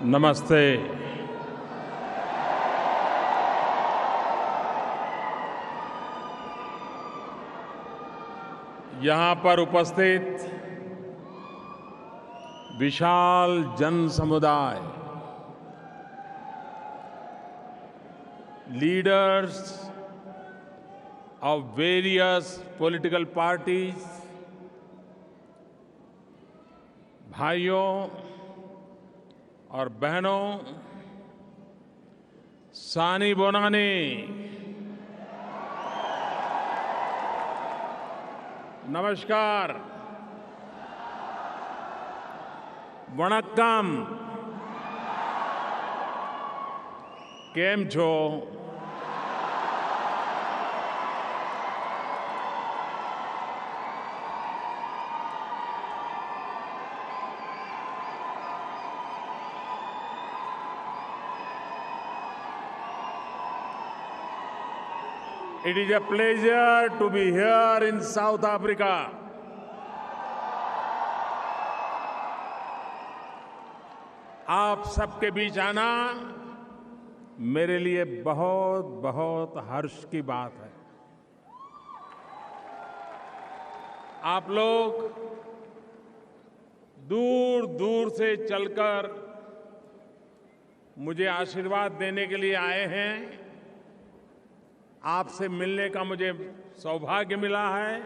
नमस्ते। यहाँ पर उपस्थित विशाल जन समुदाय, leaders of various political parties, भाइयों और बहनों, सानी बोनानी, नमस्कार, वणक्कम, केम छो? It is a pleasure to be here in South Africa. आप सबके बीच आना मेरे लिए बहुत बहुत हर्ष की बात है। आप लोग दूर दूर से चलकर मुझे आशीर्वाद देने के लिए आए हैं। आपसे मिलने का मुझे सौभाग्य मिला है।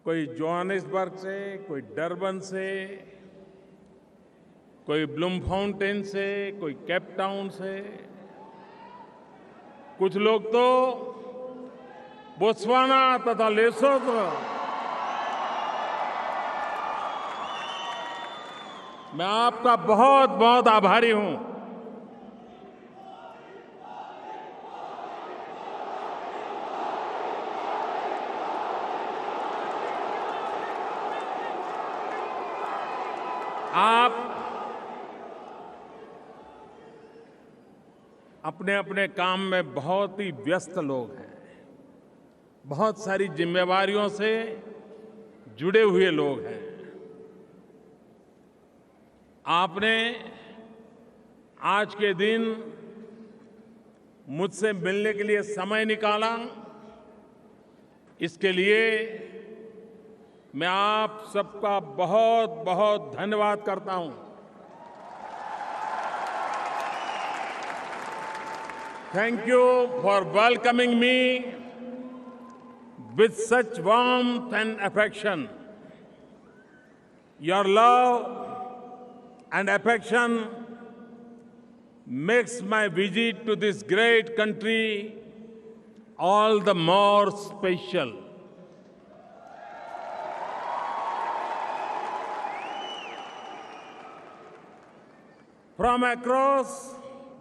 कोई जोहानिसबर्ग से, कोई डरबन से, कोई ब्लूमफाउंटेन से, कोई केप टाउन से, कुछ लोग तो बोत्सवाना तथा लेसोथो। मैं आपका बहुत बहुत आभारी हूं। आप अपने अपने काम में बहुत ही व्यस्त लोग हैं, बहुत सारी जिम्मेवारियों से जुड़े हुए लोग हैं। आपने आज के दिन मुझसे मिलने के लिए समय निकाला, इसके लिए मैं आप सबका बहुत बहुत धन्यवाद करता हूं। Thank you for welcoming me with such warmth and affection. Your love and affection makes my visit to this great country all the more special. From across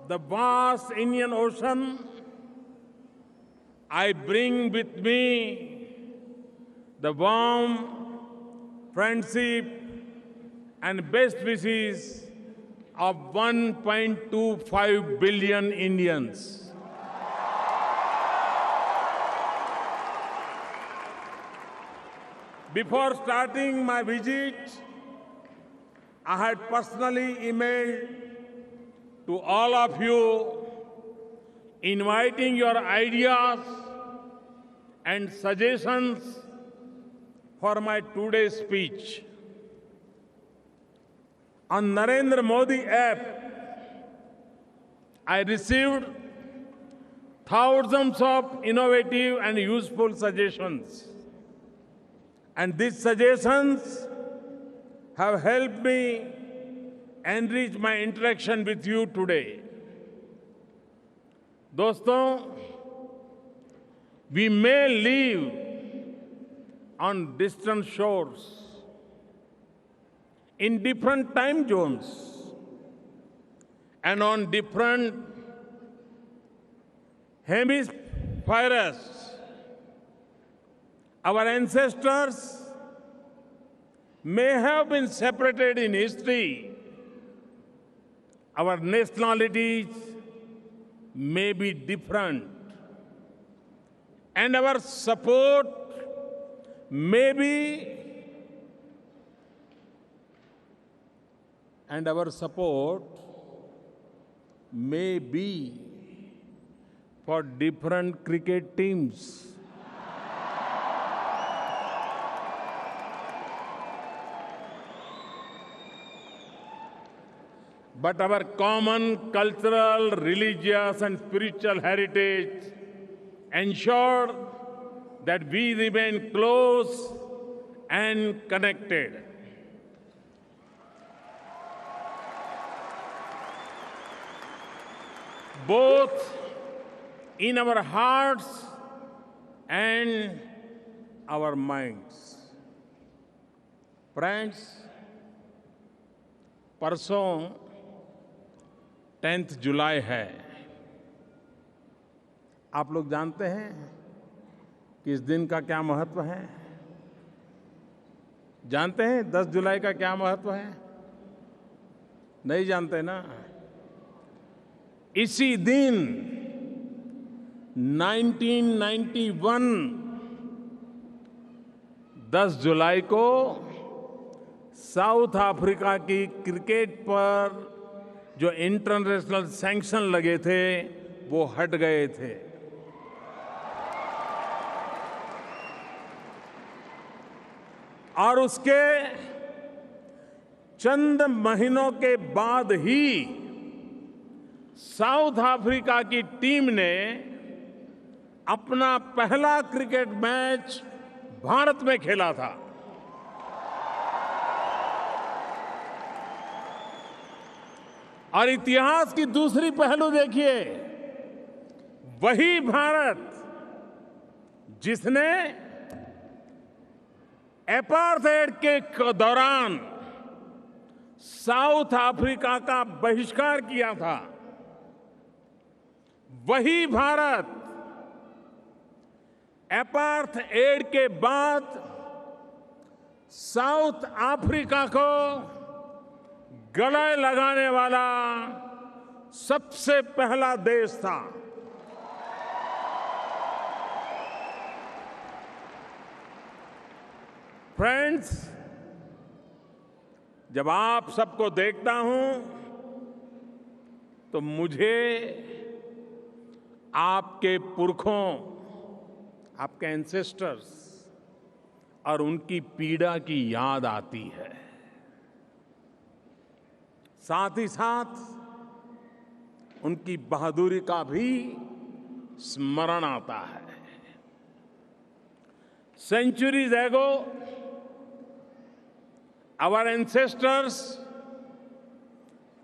the vast Indian Ocean, I bring with me the warm friendship and best wishes of 1.25 billion Indians. Before starting my visit, I had personally emailed to all of you inviting your ideas and suggestions for my today's speech. On Narendra Modi app, I received thousands of innovative and useful suggestions. And these suggestions have helped me enrich my interaction with you today. दोस्तों, we may live on distant shores, in different time zones, and on different hemispheres. Our ancestors may have been separated in history. Our nationalities may be different, and our support may be and our support may be for different cricket teams. But our common cultural, religious, and spiritual heritage ensure that we remain close and connected. Both in our hearts and our minds. Friends, परसों 10 जुलाई है। आप लोग जानते हैं कि इस दिन का क्या महत्व है? जानते हैं 10 जुलाई का क्या महत्व है? नहीं जानते ना? इसी दिन 1991 10 जुलाई को साउथ अफ्रीका की क्रिकेट पर जो इंटरनेशनल सैंक्शन लगे थे वो हट गए थे। और उसके चंद महीनों के बाद ही साउथ अफ्रीका की टीम ने अपना पहला क्रिकेट मैच भारत में खेला था। और इतिहास की दूसरी पहलू देखिए, वही भारत जिसने एपार्थाइड के दौरान साउथ अफ्रीका का बहिष्कार किया था, वही भारत एपार्थाइड के बाद साउथ अफ्रीका को गले लगाने वाला सबसे पहला देश था। फ्रेंड्स, जब आप सबको देखता हूं तो मुझे आपके पुरखों, आपके एंसेस्टर्स और उनकी पीड़ा की याद आती है। साथ ही साथ उनकी बहादुरी का भी स्मरण आता है। Centuries ago, our ancestors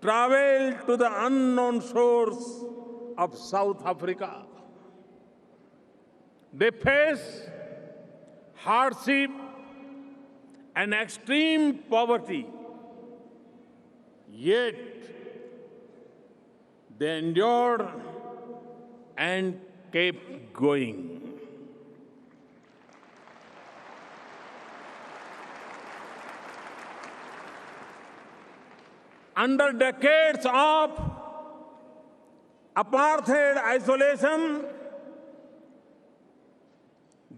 traveled to the unknown shores of South Africa. They faced hardship and extreme poverty. Yet, they endured and kept going. Under decades of apartheid isolation,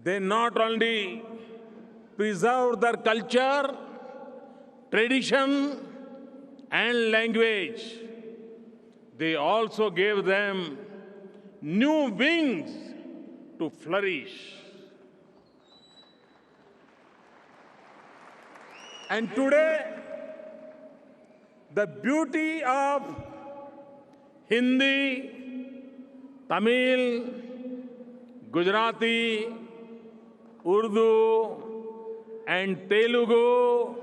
they not only preserved their culture, tradition, and language, they also gave them new wings to flourish. And today, the beauty of Hindi, Tamil, Gujarati, Urdu, and Telugu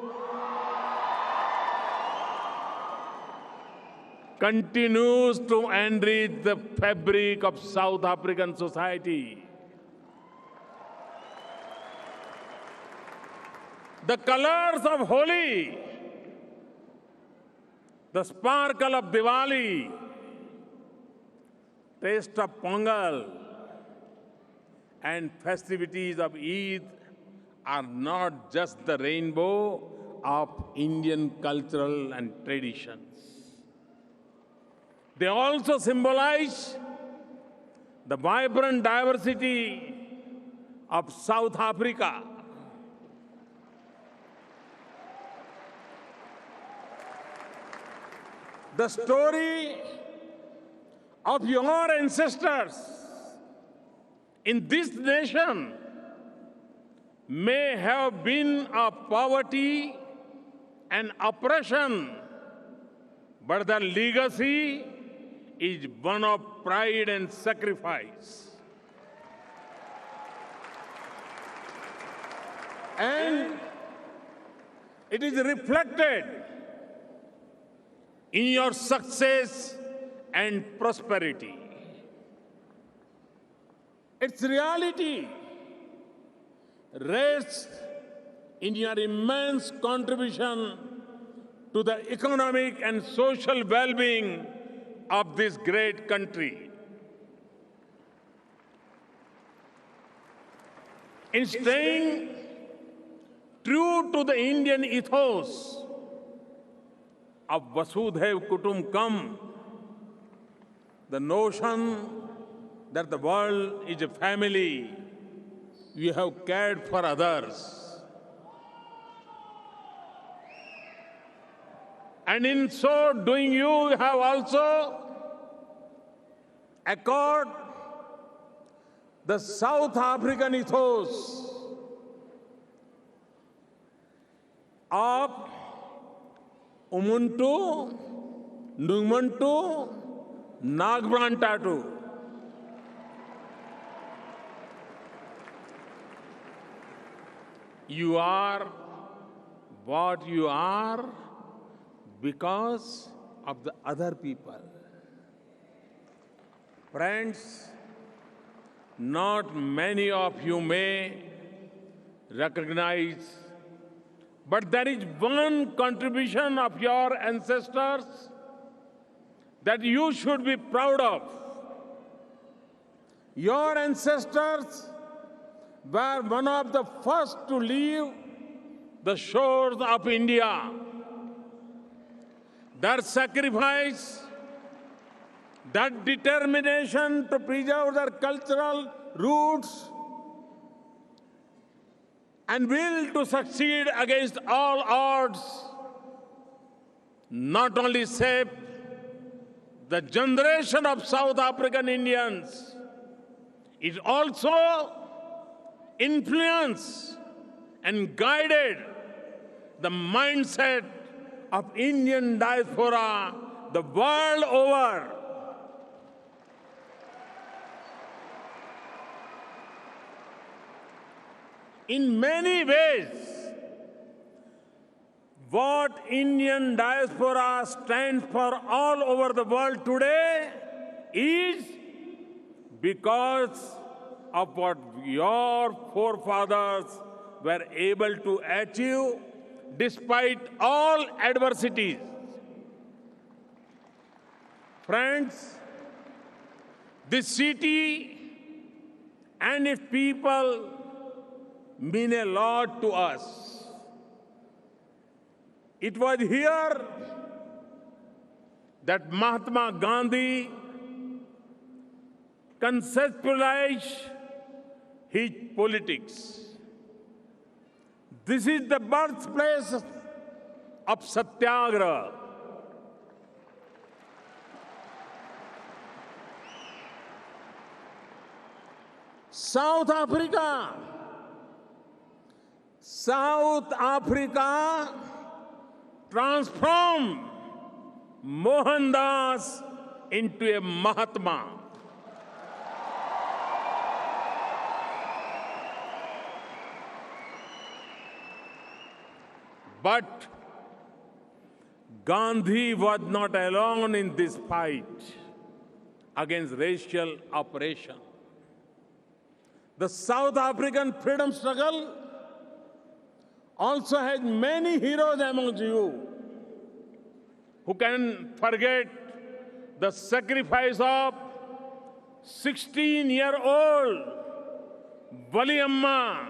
continues to enrich the fabric of South African society. The colors of Holi, the sparkle of Diwali, taste of Pongal, and festivities of Eid are not just the rainbow of Indian cultural and traditions. They also symbolize the vibrant diversity of South Africa. the story of your ancestors in this nation may have been of poverty and oppression, but the legacy is one of pride and sacrifice. And it is reflected in your success and prosperity. Its reality rests in your immense contribution to the economic and social well-being of this great country. In staying true to the Indian ethos of Vasudhaiv Kutumbakam, the notion that the world is a family, you have cared for others. And in so doing, you have also echoed the South African ethos of Umuntu, Nungmuntu, Nagbrantatu. You are what you are because of the other people. Friends, not many of you may recognize, but there is one contribution of your ancestors that you should be proud of. Your ancestors were one of the first to leave the shores of India. Their sacrifice, that determination to preserve their cultural roots, and will to succeed against all odds, not only shaped the generation of South African Indians, it also influenced and guided the mindset of Indian diaspora the world over. In many ways, what Indian diaspora stands for all over the world today is because of what your forefathers were able to achieve despite all adversities. Friends, this city and its people mean a lot to us. It was here that Mahatma Gandhi conceptualized his politics. This is the birthplace of Satyagraha. South Africa transformed Mohandas into a Mahatma. But Gandhi was not alone in this fight against racial oppression. The South African freedom struggle also has many heroes among you who can forget the sacrifice of 16-year-old Vali Amma,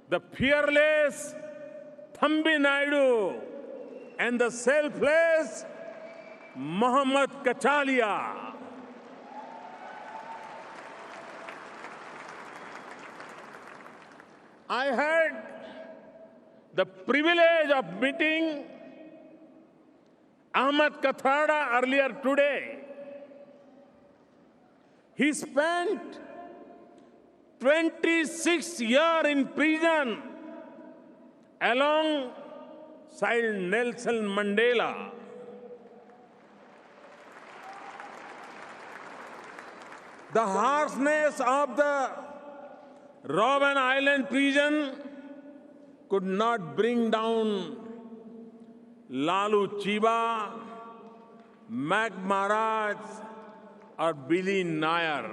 the fearless Thambi Naidu, and the selfless Muhammad Kachalia. I had the privilege of meeting Ahmed Kathrada earlier today. He spent 26 years in prison alongside Nelson Mandela. The harshness of the Robben Island prison could not bring down Lalu Chiba, Mac Maharaj, और बिली नायर.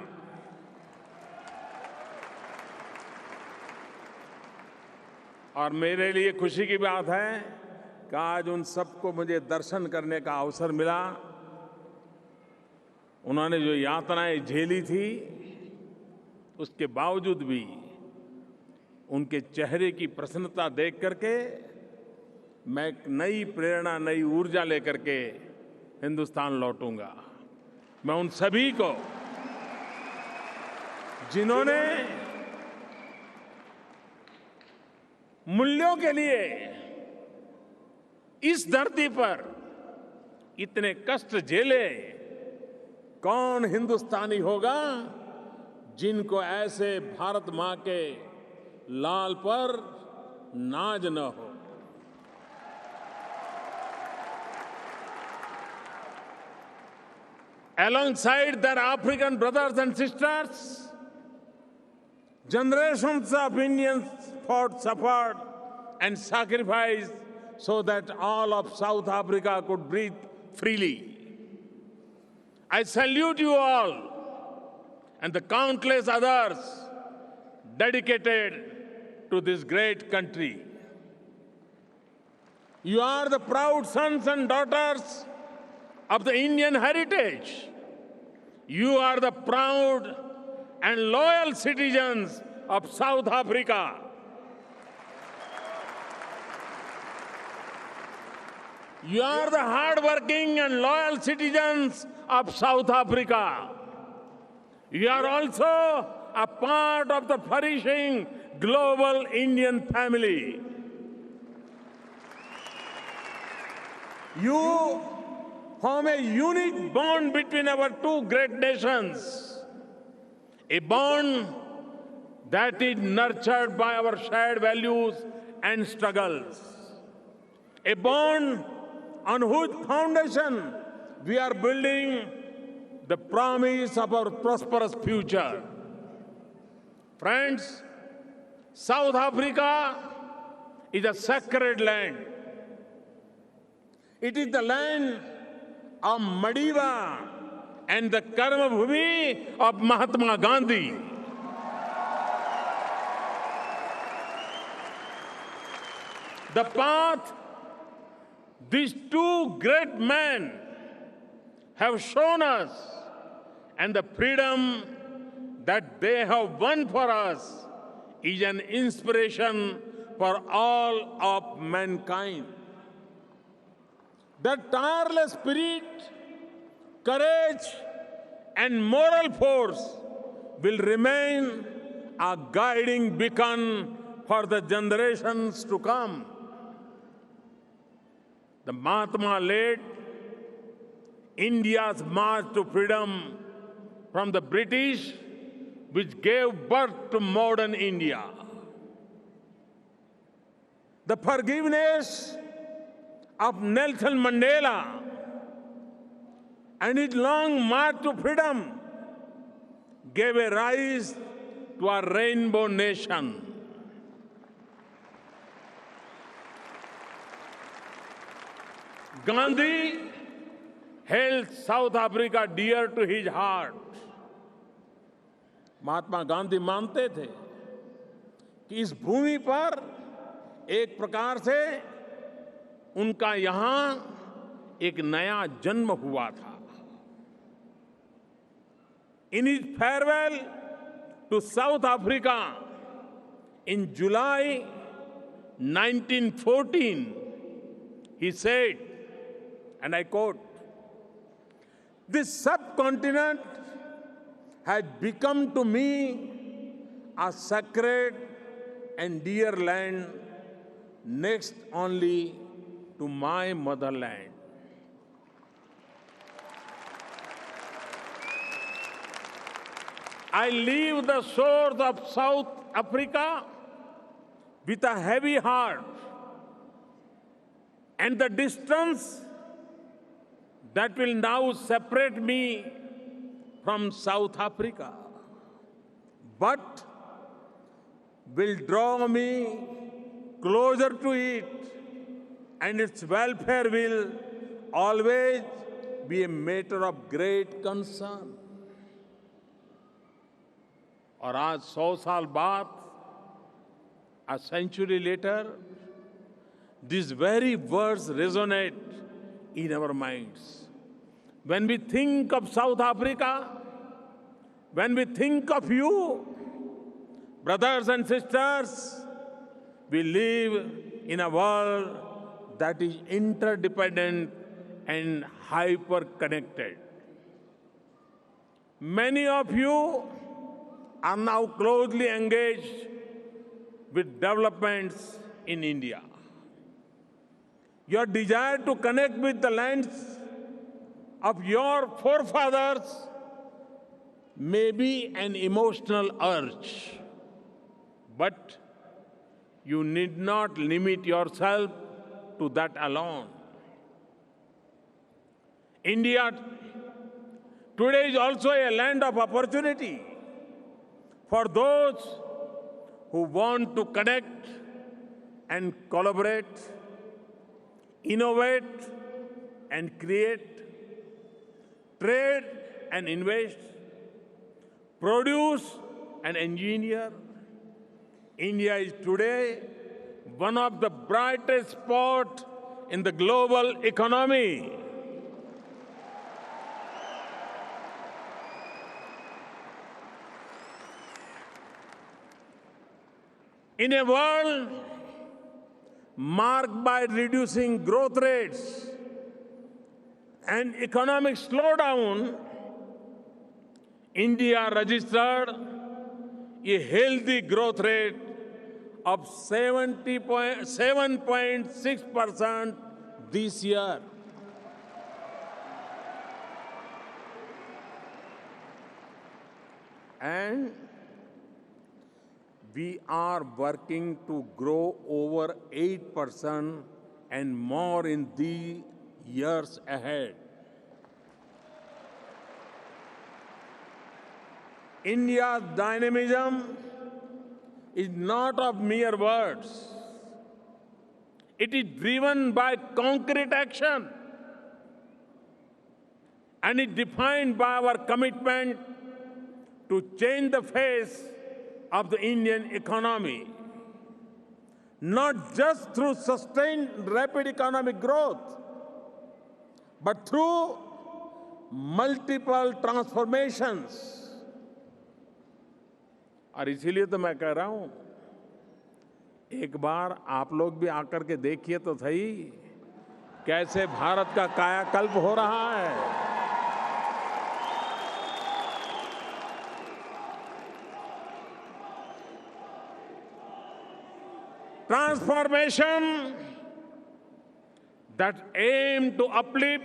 और मेरे लिए खुशी की बात है कि आज उन सबको मुझे दर्शन करने का अवसर मिला. उन्होंने जो यातनाएं झेली थी, उसके बावजूद भी उनके चेहरे की प्रसन्नता देख करके मैं एक नई प्रेरणा, नई ऊर्जा लेकर के हिंदुस्तान लौटूंगा. मैं उन सभी को जिन्होंने मूल्यों के लिए इस धरती पर इतने कष्ट झेले, कौन हिंदुस्तानी होगा जिनको ऐसे भारत मां के लाल पर नाज न हो. Alongside their African brothers and sisters, generations of Indians fought, suffered, and sacrificed so that all of South Africa could breathe freely. I salute you all and the countless others dedicated to this great country. You are the proud sons and daughters of the Indian heritage. You are the proud and loyal citizens of South Africa. You are the hardworking and loyal citizens of South Africa. You are also a part of the flourishing global Indian family. You form a unique bond between our two great nations, a bond that is nurtured by our shared values and struggles, a bond on whose foundation we are building the promise of our prosperous future. Friends, South Africa is a sacred land. It is the land of Madiba and the Karma Bhumi of Mahatma Gandhi. The path these two great men have shown us and the freedom that they have won for us is an inspiration for all of mankind. Their tireless spirit, courage, and moral force will remain a guiding beacon for the generations to come. The Mahatma led India's march to freedom from the British, which gave birth to modern India. The forgiveness of Nelson Mandela and his long march to freedom gave a rise to a rainbow nation. Gandhi held South Africa dear to his heart. Mahatma Gandhi मानते थे कि इस भूमि पर एक प्रकार से उनका यहां एक नया जन्म हुआ था. In his farewell to South Africa in July 1914, he said, and I quote, "This subcontinent has become to me a sacred and dear land next only to my motherland." I leave the shores of South Africa with a heavy heart, and the distance that will now separate me from South Africa, but will draw me closer to it, and its welfare will always be a matter of great concern. और आज 100 साल बाद, a century later, these very words resonate in our minds. When we think of South Africa, when we think of you, brothers and sisters, we live in a world that is interdependent and hyper-connected. Many of you are now closely engaged with developments in India. Your desire to connect with the lands of your forefathers may be an emotional urge, but you need not limit yourself to that alone. India today is also a land of opportunity for those who want to connect and collaborate, innovate and create, trade and invest, produce and engineer. India is today one of the brightest spots in the global economy. In a world marked by reducing growth rates and economic slowdown, India registered a healthy growth rate of 7.6% this year. And we are working to grow over 8% and more in the years ahead. India's dynamism is not of mere words. It is driven by concrete action, and it is defined by our commitment to change the face of the Indian economy, not just through sustained rapid economic growth, but through multiple transformations. और इसीलिए तो मैं कह रहा हूं, एक बार आप लोग भी आकर के देखिए तो सही कैसे भारत का कायाकल्प हो रहा है। Transformation that aim to uplift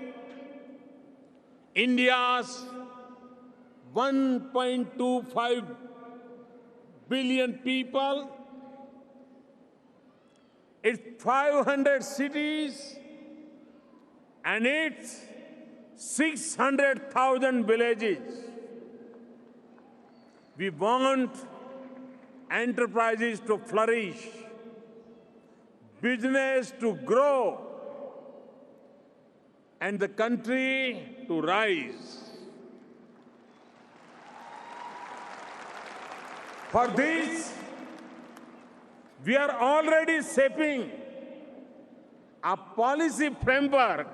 India's 1.25 billion people, its 500 cities, and its 600,000 villages. We want enterprises to flourish, business to grow, and the country to rise. For this, we are already shaping a policy framework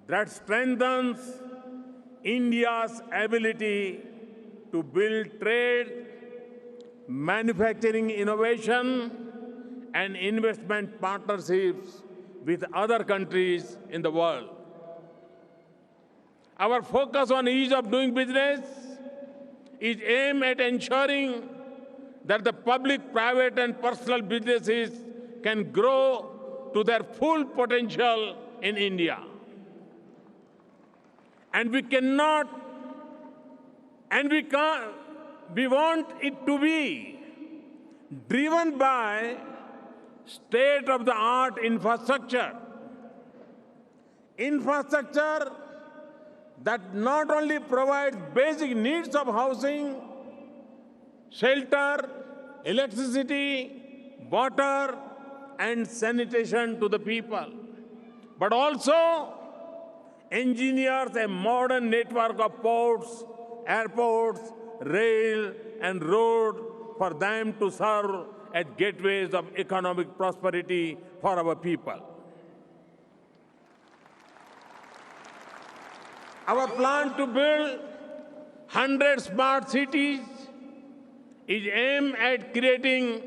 that strengthens India's ability to build trade, manufacturing innovation, and investment partnerships with other countries in the world. Our focus on ease of doing business is aimed at ensuring that the public, private, and personal businesses can grow to their full potential in India. And we cannot And we want it to be driven by state-of-the-art infrastructure. Infrastructure that not only provides basic needs of housing, shelter, electricity, water, and sanitation to the people, but also engineers a modern network of ports, airports, rail, and road for them to serve as gateways of economic prosperity for our people. Our plan to build 100 smart cities is aimed at creating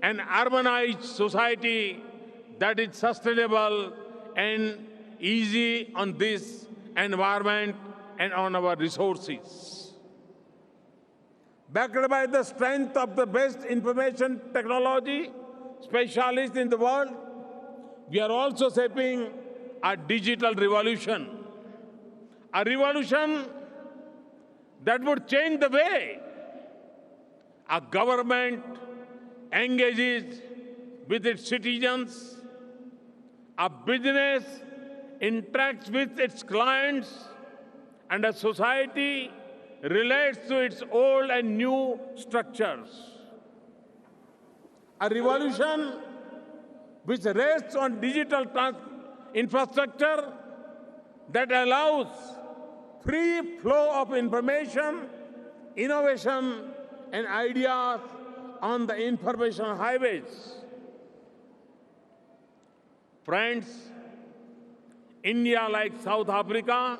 an urbanized society that is sustainable and easy on this environment and on our resources. Backed by the strength of the best information technology specialists in the world, we are also shaping a digital revolution. A revolution that would change the way a government engages with its citizens, a business interacts with its clients, and a society relates to its old and new structures. A revolution which rests on digital infrastructure that allows free flow of information, innovation, and ideas on the information highways. Friends, India, like South Africa,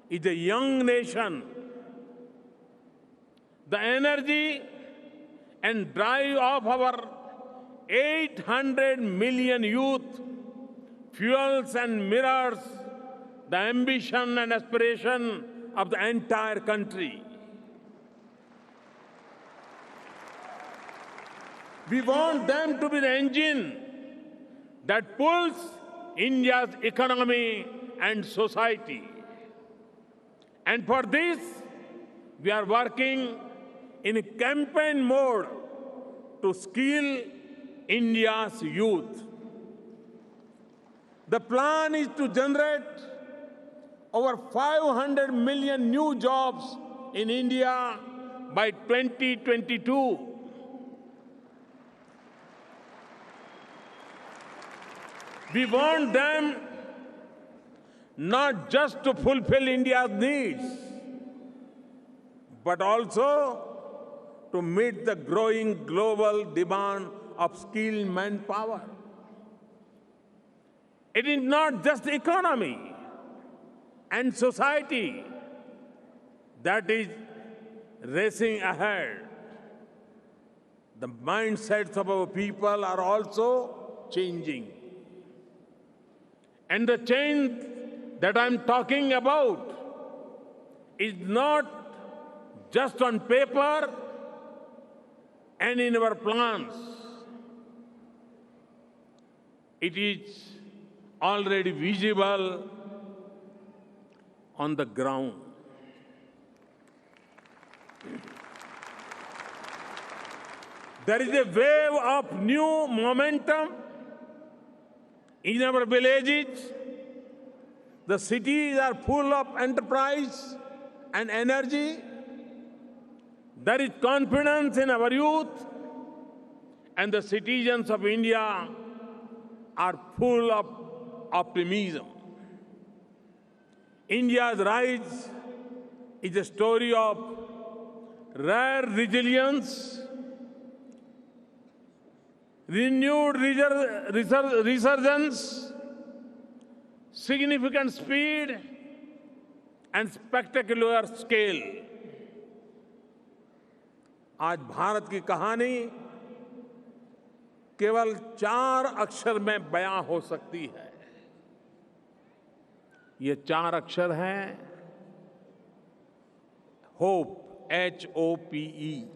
is a young nation. The energy and drive of our 800 million youth fuels and mirrors the ambition and aspiration of the entire country. We want them to be the engine that pulls India's economy and society. And for this, we are working in a campaign mode to skill India's youth. The plan is to generate over 500 million new jobs in India by 2022. We want them not just to fulfill India's needs, but also to meet the growing global demand of skilled manpower. It is not just the economy and society that is racing ahead. The mindsets of our people are also changing. And the change that I'm talking about is not just on paper and in our plans. It is already visible on the ground. There is a wave of new momentum in our villages. The cities are full of enterprise and energy. There is confidence in our youth, and the citizens of India are full of optimism. India's rise is a story of rare resilience, renewed resurgence, significant speed, and spectacular scale. आज भारत की कहानी केवल 4 अक्षर में बयां हो सकती है। ये 4 अक्षर हैं hope, HOPE।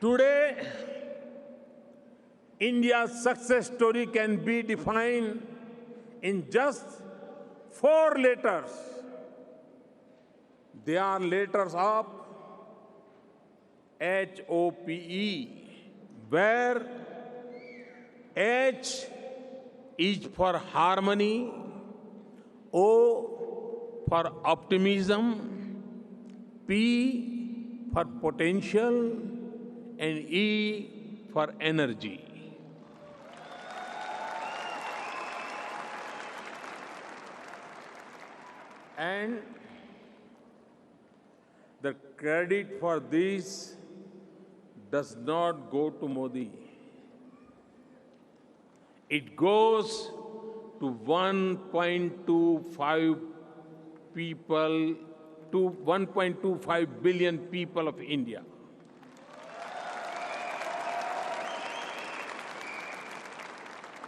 Today, India's success story can be defined in just 4 letters. They are letters of HOPE, where H is for harmony, O for optimism, P for potential, and E for energy. And the credit for this does not go to Modi. It goes to 1.25 people, to 1.25 billion people of India.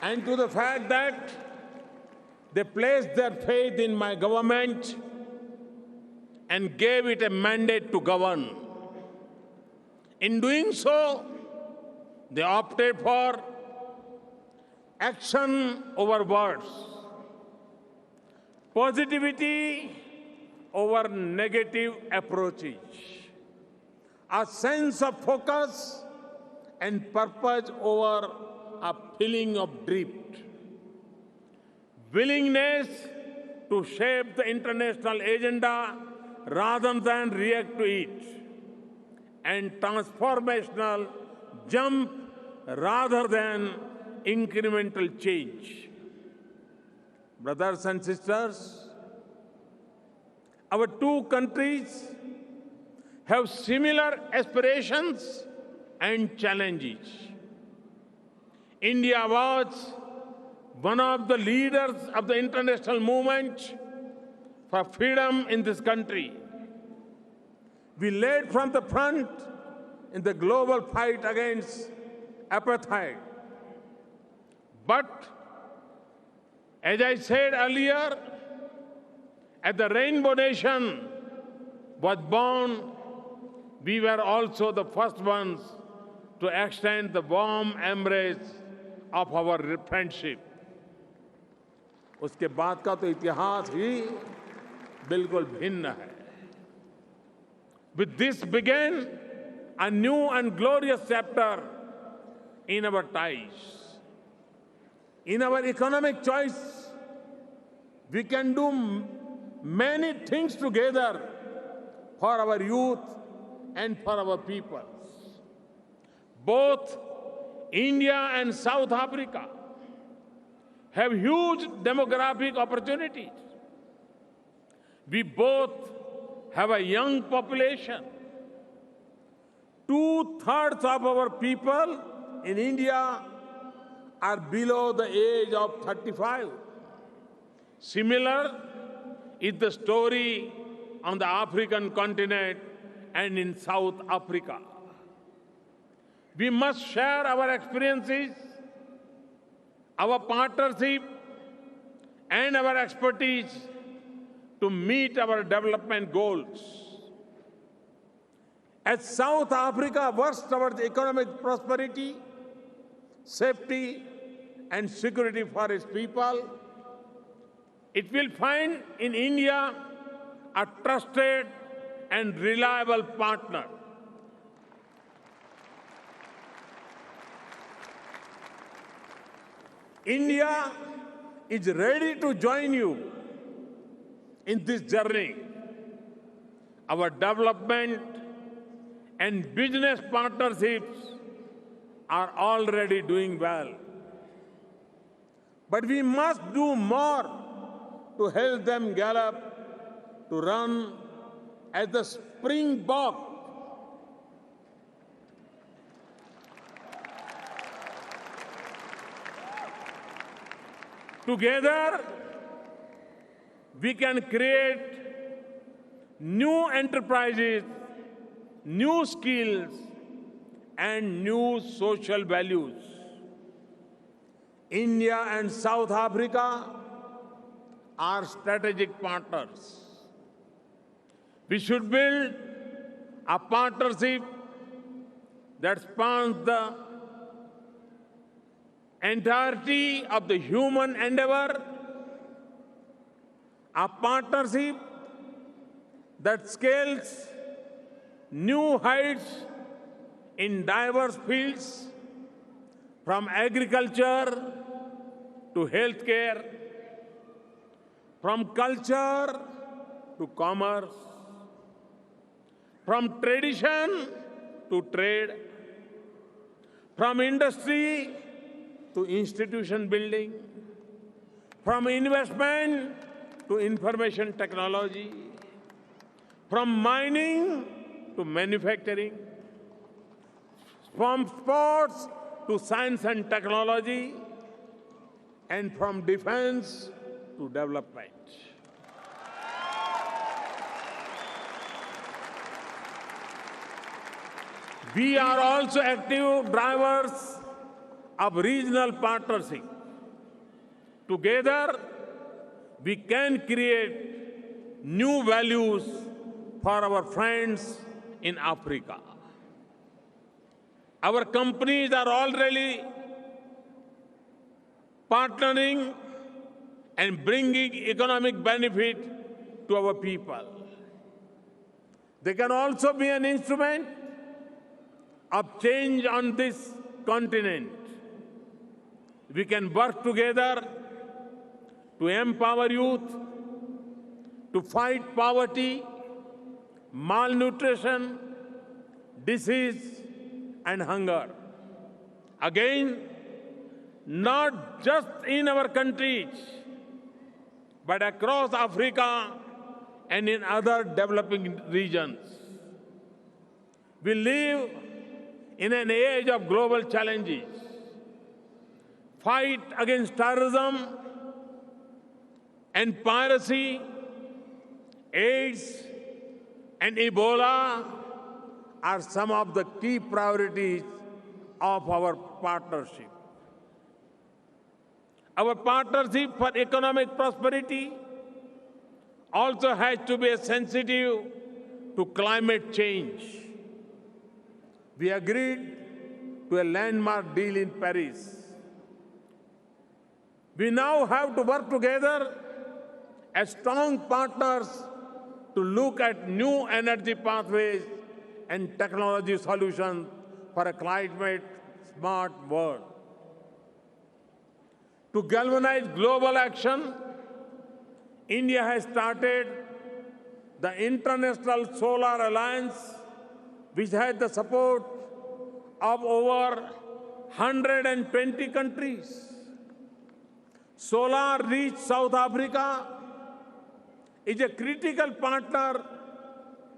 And to the fact that they placed their faith in my government and gave it a mandate to govern. In doing so, they opted for action over words, positivity over negative approaches, a sense of focus and purpose over a feeling of drift, willingness to shape the international agenda rather than react to it, and transformational jump rather than incremental change. Brothers and sisters, our two countries have similar aspirations and challenges. India was one of the leaders of the international movement for freedom in this country. We led from the front in the global fight against apartheid. But, as I said earlier, as the Rainbow Nation was born, we were also the first ones to extend the warm embrace of our friendship. उसके बाद का तो इतिहास ही बिल्कुल भिन्न है. With this began a new and glorious chapter in our ties. In our economic choice, we can do many things together for our youth and for our peoples. Both India and South Africa have huge demographic opportunities. We both have a young population. 2/3 of our people in India are below the age of 35. Similar is the story on the African continent and in South Africa. We must share our experiences, our partnership, and our expertise to meet our development goals. As South Africa works towards economic prosperity, safety, and security for its people, it will find in India a trusted and reliable partner. India is ready to join you in this journey. Our development and business partnerships are already doing well. But we must do more to help them gallop, to run as the springbok. Together, we can create new enterprises, new skills, and new social values. India and South Africa are strategic partners. We should build a partnership that spans the entirety of the human endeavor, a partnership that scales new heights in diverse fields, from agriculture to healthcare, from culture to commerce, from tradition to trade, from industry to institution building, from investment to information technology, from mining to manufacturing, from sports to science and technology, and from defense to development. We are also active drivers of regional partnership. Together, we can create new values for our friends in Africa. Our companies are already partnering and bringing economic benefit to our people. They can also be an instrument of change on this continent. We can work together to empower youth, to fight poverty, malnutrition, disease, and hunger. Again, not just in our countries, but across Africa and in other developing regions. We live in an age of global challenges. Fight against terrorism and piracy, AIDS and Ebola are some of the key priorities of our partnership. Our partnership for economic prosperity also has to be sensitive to climate change. We agreed to a landmark deal in Paris. We now have to work together as strong partners to look at new energy pathways and technology solutions for a climate-smart world. To galvanize global action, India has started the International Solar Alliance, which has the support of over 120 countries. Solar Reach South Africa is a critical partner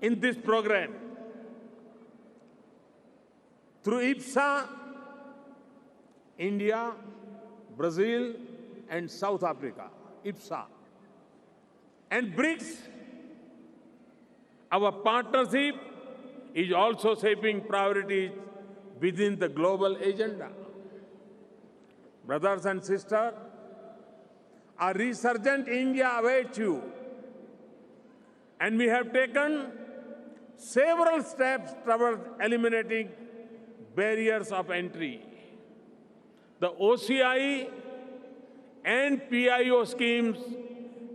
in this program. Through IPSA, India, Brazil, and South Africa, IPSA, and BRICS, our partnership is also shaping priorities within the global agenda. Brothers and sisters, a resurgent India awaits you, and we have taken several steps towards eliminating barriers of entry. The OCI and PIO schemes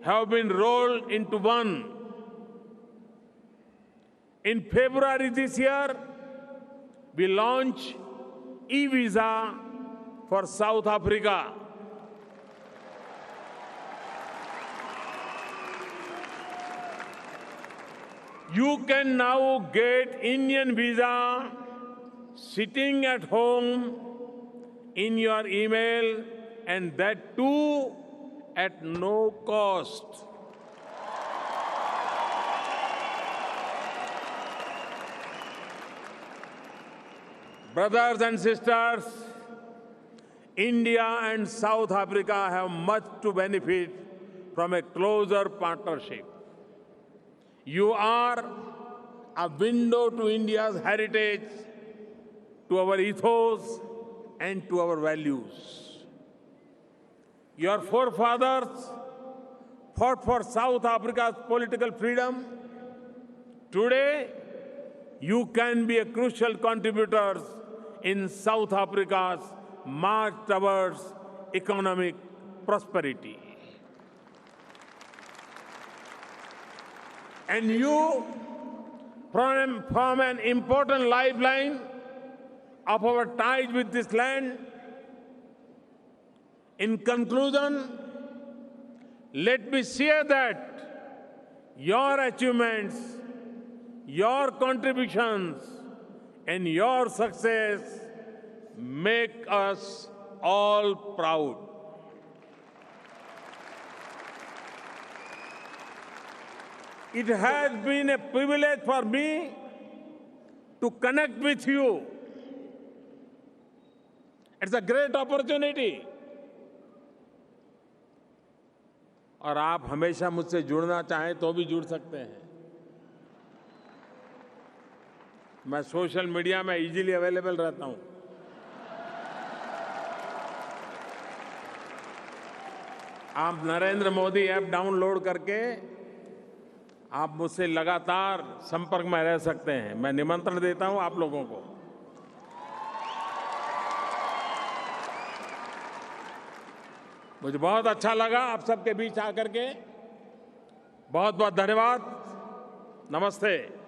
have been rolled into one. In February this year, we launched e-visa for South Africa. You can now get Indian visa sitting at home in your email, and that too at no cost. Brothers and sisters, India and South Africa have much to benefit from a closer partnership. You are a window to India's heritage, to our ethos, and to our values. Your forefathers fought for South Africa's political freedom. Today, you can be a crucial contributor in South Africa's march towards economic prosperity. And you form an important lifeline of our ties with this land. In conclusion, let me share that your achievements, your contributions, and your success make us all proud. It has been a privilege for me to connect with you. It's a great opportunity. और आप हमेशा मुझसे जुड़ना चाहें तो भी जुड़ सकते हैं. मैं सोशल मीडिया में इजीली अवेलेबल रहता हूं. आप नरेंद्र मोदी ऐप डाउनलोड करके आप मुझसे लगातार संपर्क में रह सकते हैं. मैं निमंत्रण देता हूं आप लोगों को. मुझे बहुत अच्छा लगा आप सबके बीच आकर के. बहुत बहुत धन्यवाद. नमस्ते.